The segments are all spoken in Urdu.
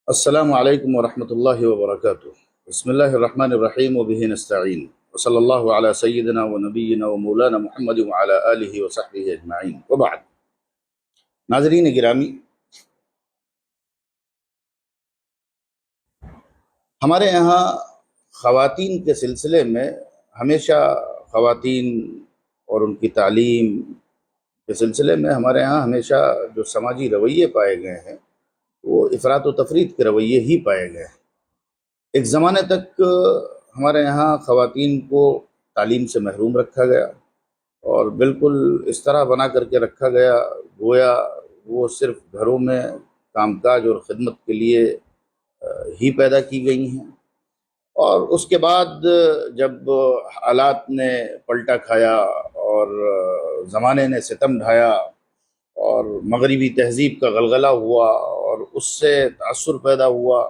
السلام علیکم ورحمۃ اللہ وبرکاتہ۔ بسم اللہ الرحمن الرحیم وبہ نستعین وصلی اللہ علی سیدنا و نبینا و مولانا محمد وعلی آلہ وصحبہ اجمعین وبعد۔ ناظرین گرامی، ہمارے یہاں خواتین کے سلسلے میں ہمیشہ خواتین اور ان کی تعلیم کے سلسلے میں ہمارے یہاں ہمیشہ جو سماجی رویے پائے گئے ہیں وہ افراط و تفریط کے رویے ہی پائے گئے ہیں۔ ایک زمانے تک ہمارے یہاں خواتین کو تعلیم سے محروم رکھا گیا اور بالکل اس طرح بنا کر کے رکھا گیا گویا وہ صرف گھروں میں کام کاج اور خدمت کے لیے ہی پیدا کی گئی ہیں۔ اور اس کے بعد جب حالات نے پلٹا کھایا اور زمانے نے ستم ڈھایا اور مغربی تہذیب کا غلغلہ ہوا اور اس سے تأثر پیدا ہوا،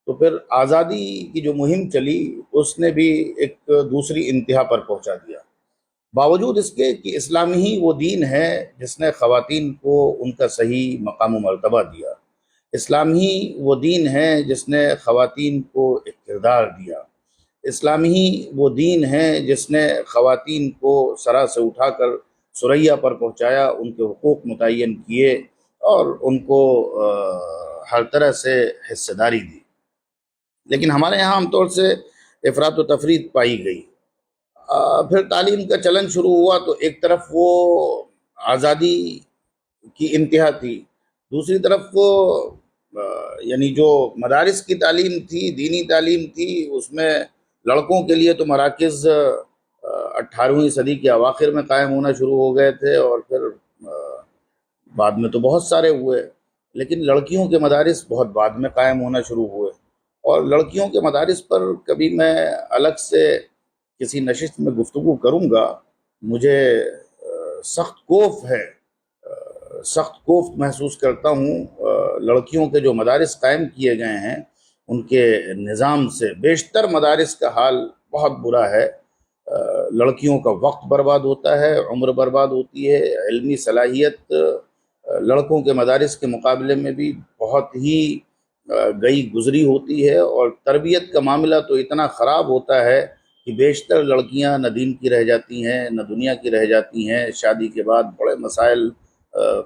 تو پھر آزادی کی جو مہم چلی اس نے بھی ایک دوسری انتہا پر پہنچا دیا۔ باوجود اس کے کہ اسلام ہی وہ دین ہے جس نے خواتین کو ان کا صحیح مقام و مرتبہ دیا، اسلام ہی وہ دین ہے جس نے خواتین کو ایک کردار دیا، اسلام ہی وہ دین ہے جس نے خواتین کو سرا سے اٹھا کر ثریا پر پہنچایا، ان کے حقوق متعین کیے اور ان کو ہر طرح سے حصہ داری دی۔ لیکن ہمارے یہاں عام طور سے افراط و تفریط پائی گئی۔ پھر تعلیم کا چلن شروع ہوا تو ایک طرف وہ آزادی کی انتہا تھی، دوسری طرف وہ یعنی جو مدارس کی تعلیم تھی، دینی تعلیم تھی، اس میں لڑکوں کے لیے تو مراکز 18ویں صدی کے اواخر میں قائم ہونا شروع ہو گئے تھے اور پھر بعد میں تو بہت سارے ہوئے، لیکن لڑکیوں کے مدارس بہت بعد میں قائم ہونا شروع ہوئے۔ اور لڑکیوں کے مدارس پر کبھی میں الگ سے کسی نشست میں گفتگو کروں گا۔ مجھے سخت کوف ہے، سخت کوف محسوس کرتا ہوں لڑکیوں کے جو مدارس قائم کیے گئے ہیں ان کے نظام سے۔ بیشتر مدارس کا حال بہت برا ہے، لڑکیوں کا وقت برباد ہوتا ہے، عمر برباد ہوتی ہے، علمی صلاحیت لڑکوں کے مدارس کے مقابلے میں بھی بہت ہی گئی گزری ہوتی ہے، اور تربیت کا معاملہ تو اتنا خراب ہوتا ہے کہ بیشتر لڑکیاں نہ دین کی رہ جاتی ہیں نہ دنیا کی رہ جاتی ہیں۔ شادی کے بعد بڑے مسائل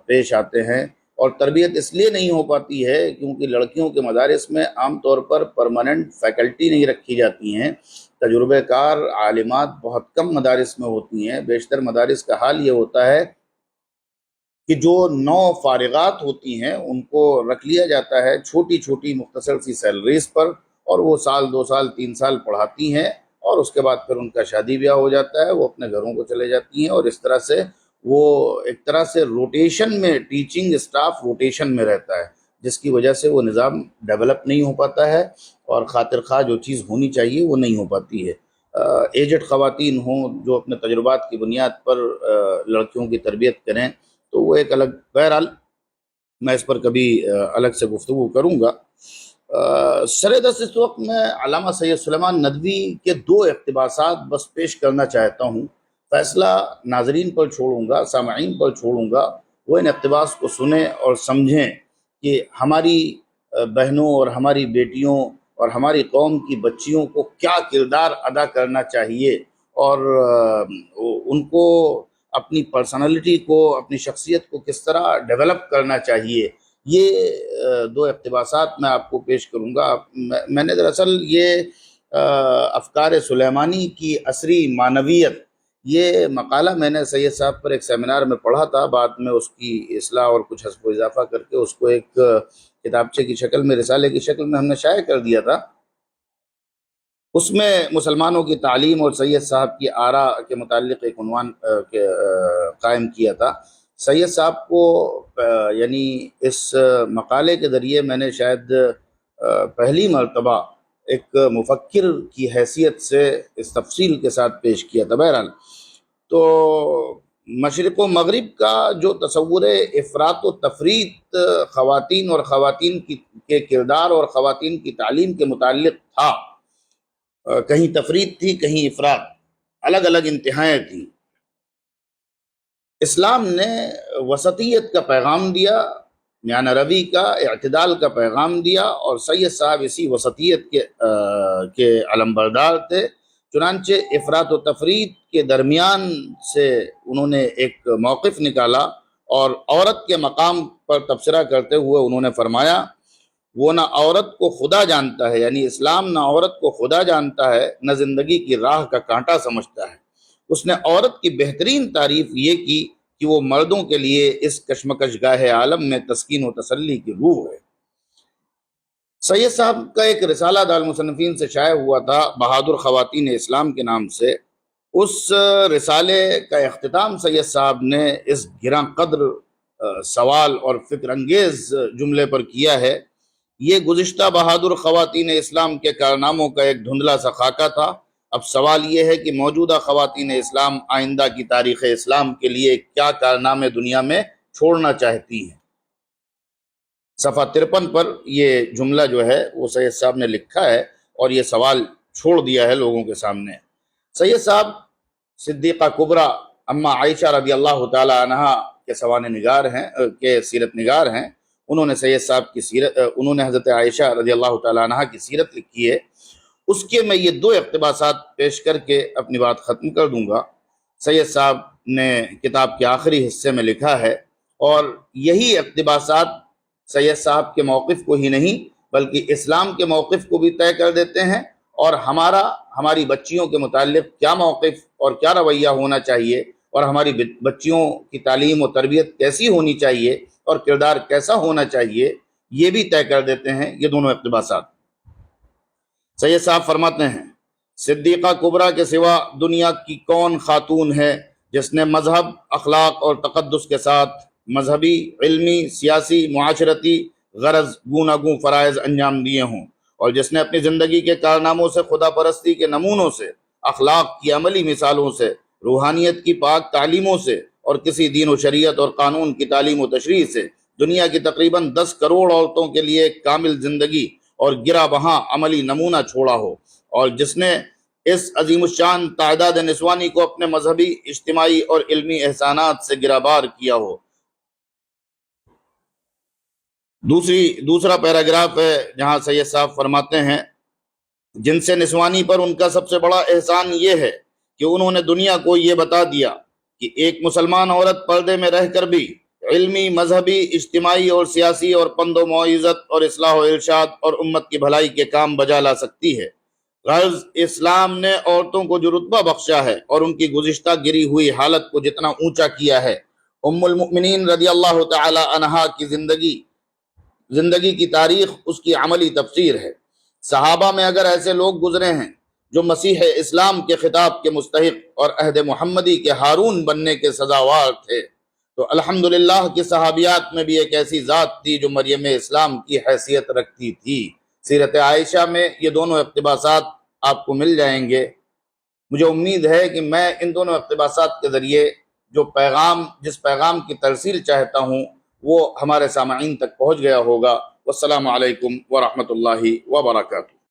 پیش آتے ہیں، اور تربیت اس لیے نہیں ہو پاتی ہے کیونکہ لڑکیوں کے مدارس میں عام طور پر پرماننٹ فیکلٹی نہیں رکھی جاتی ہیں، تجربہ کار عالمات بہت کم مدارس میں ہوتی ہیں۔ بیشتر مدارس کا حال یہ ہوتا ہے کہ جو نو فارغات ہوتی ہیں ان کو رکھ لیا جاتا ہے چھوٹی چھوٹی مختصر سی سیلریز پر، اور وہ سال 2 سال 3 سال پڑھاتی ہیں اور اس کے بعد پھر ان کا شادی بیاہ ہو جاتا ہے، وہ اپنے گھروں کو چلے جاتی ہیں، اور اس طرح سے وہ ایک طرح سے روٹیشن میں، ٹیچنگ اسٹاف روٹیشن میں رہتا ہے، جس کی وجہ سے وہ نظام ڈیولپ نہیں ہو پاتا ہے اور خاطر خواہ جو چیز ہونی چاہیے وہ نہیں ہو پاتی ہے۔ ایجڈ خواتین ہوں جو اپنے تجربات کی بنیاد پر لڑکیوں کی تربیت کریں تو وہ ایک الگ، بہرحال میں اس پر کبھی الگ سے گفتگو کروں گا۔ سر دست اس وقت میں علامہ سید سلیمان ندوی کے 2 اقتباسات بس پیش کرنا چاہتا ہوں۔ فیصلہ ناظرین پر چھوڑوں گا، سامعین پر چھوڑوں گا، وہ ان اقتباس کو سنیں اور سمجھیں کہ ہماری بہنوں اور ہماری بیٹیوں اور ہماری قوم کی بچیوں کو کیا کردار ادا کرنا چاہیے، اور ان کو اپنی پرسنالٹی کو، اپنی شخصیت کو کس طرح ڈیولپ کرنا چاہیے۔ یہ 2 اقتباسات میں آپ کو پیش کروں گا۔ میں نے دراصل یہ افکار سلیمانی کی عصری معنویت، یہ مقالہ میں نے سید صاحب پر ایک سیمینار میں پڑھا تھا، بعد میں اس کی اصلاح اور کچھ حذف و اضافہ کر کے اس کو ایک کتابچے کی شکل میں، رسالے کی شکل میں ہم نے شائع کر دیا تھا۔ اس میں مسلمانوں کی تعلیم اور سید صاحب کی آراء کے متعلق ایک عنوان قائم کیا تھا۔ سید صاحب کو یعنی اس مقالے کے ذریعے میں نے شاید پہلی مرتبہ ایک مفکر کی حیثیت سے اس تفصیل کے ساتھ پیش کیا تھا۔ بہرحال تو مشرق و مغرب کا جو تصور افراط و تفریط خواتین اور خواتین کے کردار اور خواتین کی تعلیم کے متعلق تھا، کہیں تفریط تھی کہیں افراط، الگ الگ انتہائیں تھیں۔ اسلام نے وسطیت کا پیغام دیا، میانہ روی کا، اعتدال کا پیغام دیا، اور سید صاحب اسی وسطیت کے علمبردار تھے۔ چنانچہ افراط و تفریط کے درمیان سے انہوں نے ایک موقف نکالا، اور عورت کے مقام پر تبصرہ کرتے ہوئے انہوں نے فرمایا وہ نہ عورت کو خدا جانتا ہے، یعنی اسلام نہ عورت کو خدا جانتا ہے، نہ زندگی کی راہ کا کانٹا سمجھتا ہے۔ اس نے عورت کی بہترین تعریف یہ کی کہ وہ مردوں کے لیے اس کشمکش گاہ عالم میں تسکین و تسلی کی روح ہے۔ سید صاحب کا ایک رسالہ دارالمصنفین سے شائع ہوا تھا، بہادر خواتین اسلام کے نام سے۔ اس رسالے کا اختتام سید صاحب نے اس گراں قدر سوال اور فکر انگیز جملے پر کیا ہے: یہ گزشتہ بہادر خواتین اسلام کے کارناموں کا ایک دھندلا سا خاکہ تھا، اب سوال یہ ہے کہ موجودہ خواتین اسلام آئندہ کی تاریخ اسلام کے لیے کیا کارنامے دنیا میں چھوڑنا چاہتی ہیں۔ صفحہ 53 پر یہ جملہ جو ہے وہ سید صاحب نے لکھا ہے، اور یہ سوال چھوڑ دیا ہے لوگوں کے سامنے۔ سید صاحب صدیقہ کبریٰ اما عائشہ رضی اللہ تعالی عنہا کے سوانح نگار ہیں، کے سیرت نگار ہیں۔ انہوں نے سید صاحب کی سیرت، انہوں نے حضرت عائشہ رضی اللہ تعالی عنہا کی سیرت لکھی ہے۔ اس کے میں یہ دو اقتباسات پیش کر کے اپنی بات ختم کر دوں گا۔ سید صاحب نے کتاب کے آخری حصے میں لکھا ہے، اور یہی اقتباسات سید صاحب کے موقف کو ہی نہیں بلکہ اسلام کے موقف کو بھی طے کر دیتے ہیں، اور ہماری بچیوں کے متعلق کیا موقف اور کیا رویہ ہونا چاہیے، اور ہماری بچیوں کی تعلیم و تربیت کیسی ہونی چاہیے اور کردار کیسا ہونا چاہیے، یہ بھی طے کر دیتے ہیں یہ دونوں اقتباسات۔ سید صاحب فرماتے ہیں: صدیقہ کبریٰ کے سوا دنیا کی کون خاتون ہے جس نے مذہب، اخلاق اور تقدس کے ساتھ مذہبی، علمی، سیاسی، معاشرتی غرض گوناگوں فرائض انجام دیے ہوں، اور جس نے اپنی زندگی کے کارناموں سے، خدا پرستی کے نمونوں سے، اخلاق کی عملی مثالوں سے، روحانیت کی پاک تعلیموں سے، اور کسی دین و شریعت اور قانون کی تعلیم و تشریح سے دنیا کی تقریباً 10 کروڑ عورتوں کے لیے ایک کامل زندگی اور گرا بہاں عملی نمونہ چھوڑا ہو، اور جس نے اس عظیم الشان تعداد نسوانی کو اپنے مذہبی، اجتماعی اور علمی احسانات سے گرابار کیا ہو۔ دوسرا پیراگراف ہے جہاں سید صاحب فرماتے ہیں: جن سے نسوانی پر ان کا سب سے بڑا احسان یہ ہے کہ انہوں نے دنیا کو یہ بتا دیا کہ ایک مسلمان عورت پردے میں رہ کر بھی علمی، مذہبی، اجتماعی اور سیاسی اور پند و موعظت اور اصلاح و ارشاد اور امت کی بھلائی کے کام بجا لا سکتی ہے۔ غرض اسلام نے عورتوں کو جو رتبہ بخشا ہے اور ان کی گزشتہ گری ہوئی حالت کو جتنا اونچا کیا ہے، ام المؤمنین رضی اللہ تعالی عنہا کی زندگی کی تاریخ اس کی عملی تفسیر ہے۔ صحابہ میں اگر ایسے لوگ گزرے ہیں جو مسیح اسلام کے خطاب کے مستحق اور عہد محمدی کے ہارون بننے کے سزاوار تھے، تو الحمدللہ کہ صحابیات میں بھی ایک ایسی ذات تھی جو مریم اسلام کی حیثیت رکھتی تھی۔ سیرت عائشہ میں یہ دونوں اقتباسات آپ کو مل جائیں گے۔ مجھے امید ہے کہ میں ان دونوں اقتباسات کے ذریعے جس پیغام کی ترسیل چاہتا ہوں وہ ہمارے سامعین تک پہنچ گیا ہوگا۔ والسلام علیکم ورحمۃ اللہ وبرکاتہ۔